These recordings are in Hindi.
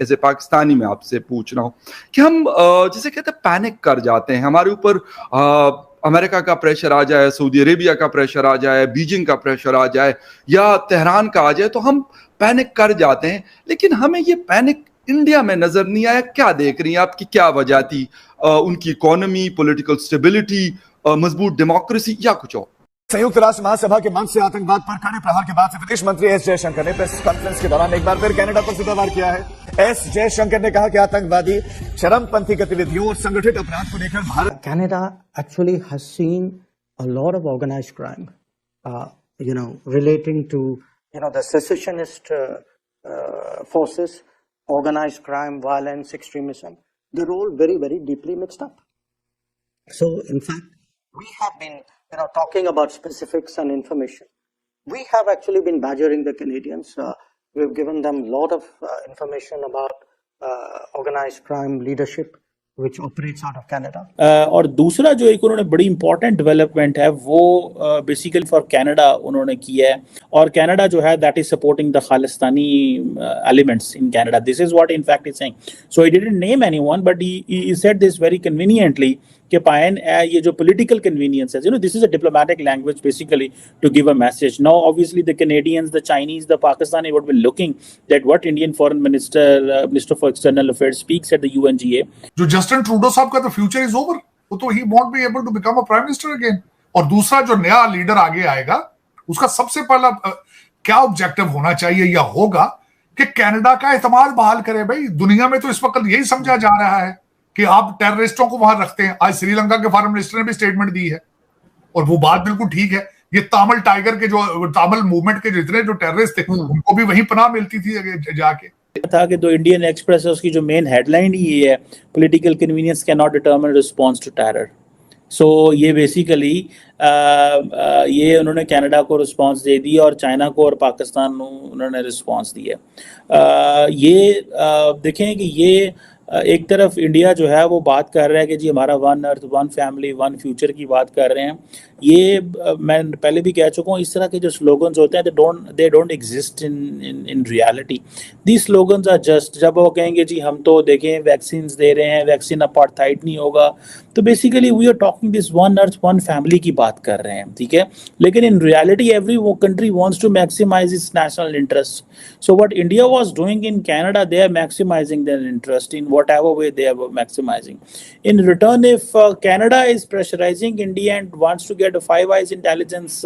ऐसे पाकिस्तानी में आपसे पूछ रहा हूँ कि हम जैसे कहते हैं पैनिक कर जाते हैं, हमारे ऊपर अमेरिका का प्रेशर आ जाए, सऊदी अरेबिया का प्रेशर आ जाए, बीजिंग का प्रेशर आ जाए या तेहरान का आ जाए तो हम पैनिक कर जाते हैं, लेकिन हमें ये पैनिक इंडिया में नजर नहीं आया। क्या देख रही हैं आपकी क्या वजह थी? उनकी इकोनॉमी, पॉलिटिकल स्टेबिलिटी, मजबूत डेमोक्रेसी या कुछ और? संयुक्त राष्ट्र महासभा के मंच से आतंकवाद पर कड़े प्रहार के बाद से विदेश मंत्री एस जयशंकर ने प्रेस कॉन्फ्रेंस के दौरान एक बार फिर कनाडा पर सीधावार किया है। एस जयशंकर ने कहा कि आतंकवादी, चरमपंथी गतिविधियों और संगठित अपराध को लेकर Bharat Canada actually has seen a lot of organized crime, relating to the secessionist forces, organized crime, violence, extremism. They're all very, very deeply mixed up. So, in fact, we have been talking about specifics and information. We have actually been badgering the Canadians. We've given them a lot of information about organized crime leadership, which operates out of Canada. और दूसरा जो एक उन्होंने बड़ी इंपॉर्टेंट डेवलपमेंट है वो बेसिकली फॉर कनाडा उन्होंने किया है, और कनाडा जो है that is supporting the Khalistani elements in Canada. This is what in fact is saying. So he didn't name anyone but he said this very conveniently कि पायन ये जो political convenience है, this is a diplomatic language basically to give a message. Now obviously the Canadians, the Chinese, the Pakistani would be looking that what Indian foreign minister, Minister for External Affairs speaks at the UNGA. जो जस्टिन ट्रूडो साहब का तो फ्यूचर इज ओवर, वो तो ही won't be able to become a prime minister again. और दूसरा जो नया लीडर आगे आएगा उसका सबसे पहला क्या ऑब्जेक्टिव होना चाहिए या होगा कि कनाडा का एतमाद बहाल करे. भाई दुनिया में तो इस वक्त यही समझा जा रहा है कि आप टेररिस्टों को वहां रखते हैं. आज श्रीलंका के फॉरेन मिनिस्टर ने भी स्टेटमेंट दी है और वो बात बिल्कुल ठीक है. ये तामिल टाइगर के जो तामिल मूवमेंट के जितने जो टेररिस्ट थे उनको भी वहीं पनाह मिलती थी जाके. था कि दो इंडियन एक्सप्रेस है उसकी जो मेन हेडलाइन ही ये है, political convenience can not determine response to terror. So ये बेसिकली ये उन्होंने कनाडा को रिस्पांस दे दिया और चाइना को और पाकिस्तान को उन्होंने रिस्पांस दिया. ये देखें कि ये एक तरफ इंडिया जो है वो बात कर रहा है कि जी हमारा one earth, one family, one future की बात कर रहे हैं. ये मैं पहले भी कह चुका हूँ, इस तरह के जो स्लोगन्स होते हैं they don't exist in reality. These slogans are just, जब वो कहेंगे जी हम तो देखें वैक्सीन दे रहे हैं, वैक्सीन अपार्थाइड नहीं होगा, तो basically we are talking this one earth one family की बात कर रहे हैं, ठीक है. लेकिन in reality every country wants to maximise its national interest. So what India was doing in Canada, they are maximising their interest in whatever way they are maximizing. In return, if Canada is pressurizing India and wants to get a Five Eyes intelligence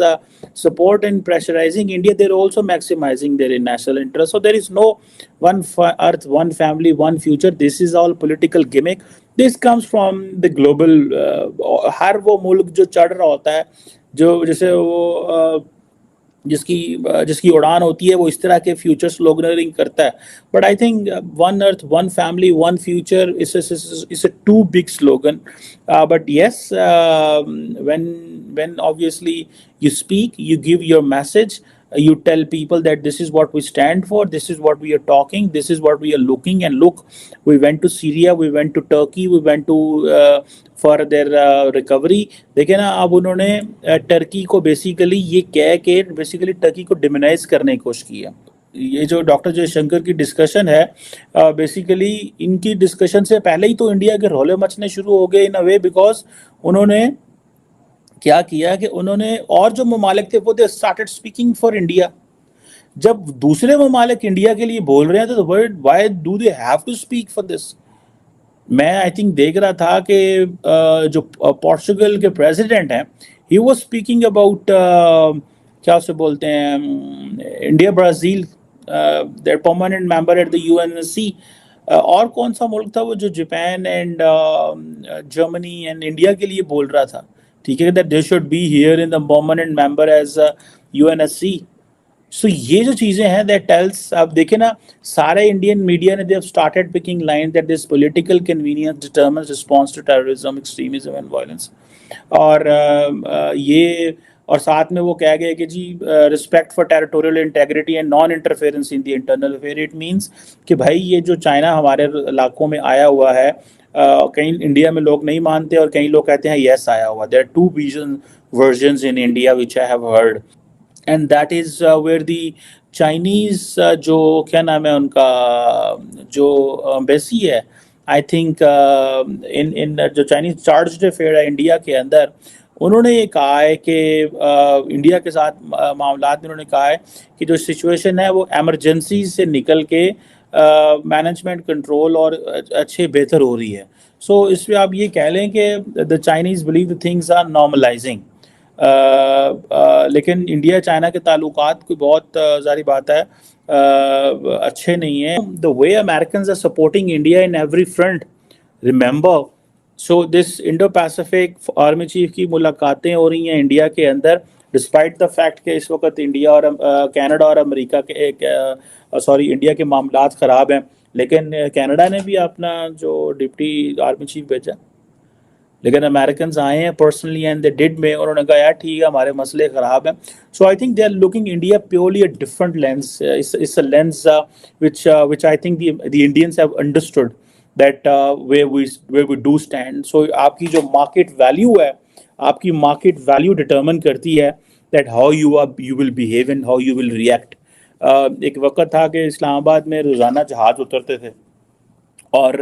support and pressurizing India, they're also maximizing their national interest. So there is no one earth, one family, one future. This is all political gimmick. This comes from the global. हर वो मुल्क जो चढ़ रहा होता है, जो जैसे वो जिसकी उड़ान होती है, वो इस तरह के फ्यूचर स्लोगनरिंग करता है. But I think one earth, one family, one future is a too big slogan. But yes, when obviously you speak, you give your message, you tell people that this is what we stand for, this is what we are talking, this is what we are looking. And look, we went to Syria, we went to Turkey, we went to for their recovery. देखिए ना, अब उन्होंने टर्की को बेसिकली ये कह के बेसिकली टर्की को डिमोनाइज करने की कोशिश की है. ये जो डॉक्टर जयशंकर की डिस्कशन है, बेसिकली इनकी डिस्कशन से पहले ही तो इंडिया के रोले मचने शुरू हो गए इन अ वे, बिकॉज उन्होंने क्या किया कि उन्होंने और जो ममालिक थे वो they started speaking for India. जब दूसरे ममालिक इंडिया के लिए बोल रहे हैं तो why do they have to speak for this. मैं आई थिंक देख रहा था कि जो पोर्चुगल के प्रेसिडेंट हैं, ही वाज स्पीकिंग अबाउट क्या उसे बोलते हैं, India Brazil, their permanent member at the UNSC. और कौन सा मुल्क था वो जो Japan and Germany and India के लिए बोल रहा था, ठीक है, that they should be here in the permanent member as UNSC. So ये जो चीज़ें हैं दैट टेल्स, आप देखें ना, सारे इंडियन मीडिया ने they have started picking line that this political convenience determines response to terrorism, extremism and violence. और ये और साथ में वो कह गए कि जी respect for territorial integrity and non interference in the internal affair. It means कि भाई ये जो चाइना हमारे इलाकों में आया हुआ है, कहीं इंडिया में लोग नहीं मानते और कई लोग कहते हैं यस आया हुआ. There are two versions in India which I have heard. and that is where the Chinese जो क्या नाम है उनका जो एम्बेसी है, आई थिंक इन इन जो चाइनीज चार्ज अफेयर है इंडिया के अंदर, उन्होंने ये कहा है कि इंडिया के साथ मामलात में उन्होंने कहा है कि जो सिचुएशन है वो एमरजेंसी से निकल के मैनेजमेंट कंट्रोल और अच्छे बेहतर हो रही है. सो इसमें आप ये कह लें कि the Chinese believe the things are normalising. लेकिन इंडिया चाइना के ताल्लुकात कोई बहुत ज़ाहिर बात है अच्छे नहीं है. The way American are supporting India in every front, remember, so this Indo Pacific army chief की मुलाकातें हो रही हैं इंडिया के अंदर, डिस्पाइट द फैक्ट कि इस वक्त इंडिया और कनाडा और अमेरिका के इंडिया के मामलात ख़राब हैं, लेकिन कनाडा ने भी अपना जो डिप्टी आर्मी चीफ भेजा, लेकिन अमेरिकन आए हैं पर्सनली एंड दे डिड में, उन्होंने कहा यार ठीक है हमारे मसले ख़राब हैं. So I think they are looking India purely a different lens. It's a lens which I think the Indians have understood that where we do stand. So आपकी जो मार्केट वैल्यू है, आपकी मार्केट वैल्यू डिटर्मिन करती है that how you will behave and how you will react. एक वक्त था कि इस्लामाबाद में रोज़ाना जहाज़ उतरते थे और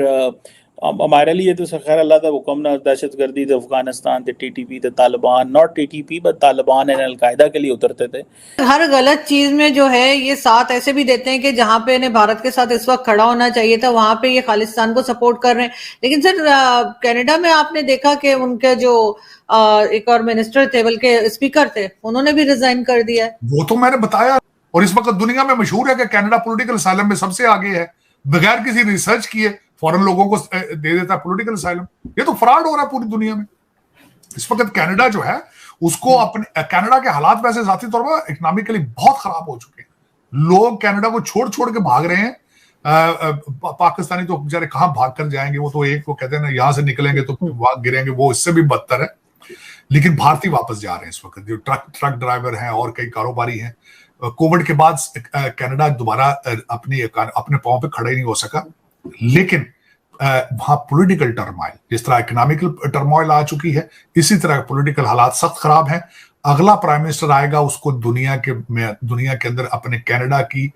हमारे लिए तो खैर अल्लाह का हुक्म ना, दहशतगर्दी the Afghanistan the TTP the Taliban, not TTP but Taliban and al Qaeda के लिए उतरते थे. हर गलत चीज में जो है ये साथ ऐसे भी देते हैं कि जहां पे इन्हें भारत के साथ इस वक्त खड़ा होना चाहिए था वहां पे ये खालिस्तान को सपोर्ट कर रहे हैं. लेकिन सर कनाडा में आपने देखा कि उनके जो एक और मिनिस्टर थे, बल्कि स्पीकर थे, उन्होंने भी रिजाइन कर दिया है. वो तो मैंने बताया. और इस वक्त दुनिया में मशहूर है कि कनाडा पॉलिटिकल असाइलम में सबसे आगे है, बगैर किसी रिसर्च किए फॉरेन लोगों को दे देता है पॉलिटिकल असाइलम. ये तो फ्रॉड हो रहा है पूरी दुनिया में. इस वक्त कनाडा जो है उसको अपने कनाडा के हालात वैसे जाती तौर पर इकोनॉमिकली बहुत खराब हो चुके हैं. लोग कनाडा को छोड़ छोड़ के भाग रहे हैं. पाकिस्तानी तो बेचारे कहां भाग कर जाएंगे, वो तो एक को कहते हैं ना यहां से निकलेंगे तो वहां गिरेंगे, वो इससे भी बदतर है. लेकिन भारतीय वापस जा रहे हैं इस वक्त, जो ट्रक ड्राइवर हैं और कई कारोबारी हैं. कोविड के बाद कनाडा दोबारा अपने पांव पे खड़े नहीं हो सका. लेकिन वहां पॉलिटिकल टर्मोइल, जिस तरह इकोनॉमिकल टर्मोइल आ चुकी है, इसी तरह पॉलिटिकल हालात सख्त खराब हैं. अगला प्राइम मिनिस्टर आएगा, उसको दुनिया के अंदर अपने कनाडा की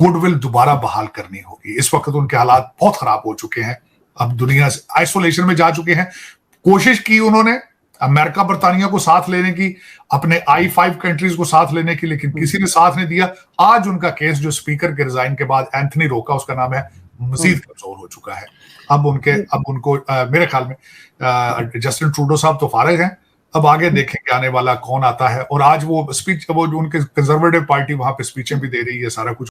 गुडविल दोबारा बहाल करनी होगी. इस वक्त उनके हालात बहुत खराब हो चुके हैं. अब दुनिया से आइसोलेशन में जा चुके हैं. कोशिश की उन्होंने अमेरिका बरतानिया को साथ लेने की, अपने I5 कंट्रीज को साथ लेने की, लेकिन किसी ने साथ नहीं दिया. आज उनका केस जो स्पीकर के रिजाइन के बाद एंथनी रोका, उसका नाम है, मजीद कमजोर हो चुका है. अब उनको मेरे ख्याल में जस्टिन ट्रूडो साहब तो फारिग हैं. अब आगे देखेंगे आने वाला कौन आता है. और आज वो जो उनके कंजर्वेटिव पार्टी वहां पे स्पीचें भी दे रही है, सारा कुछ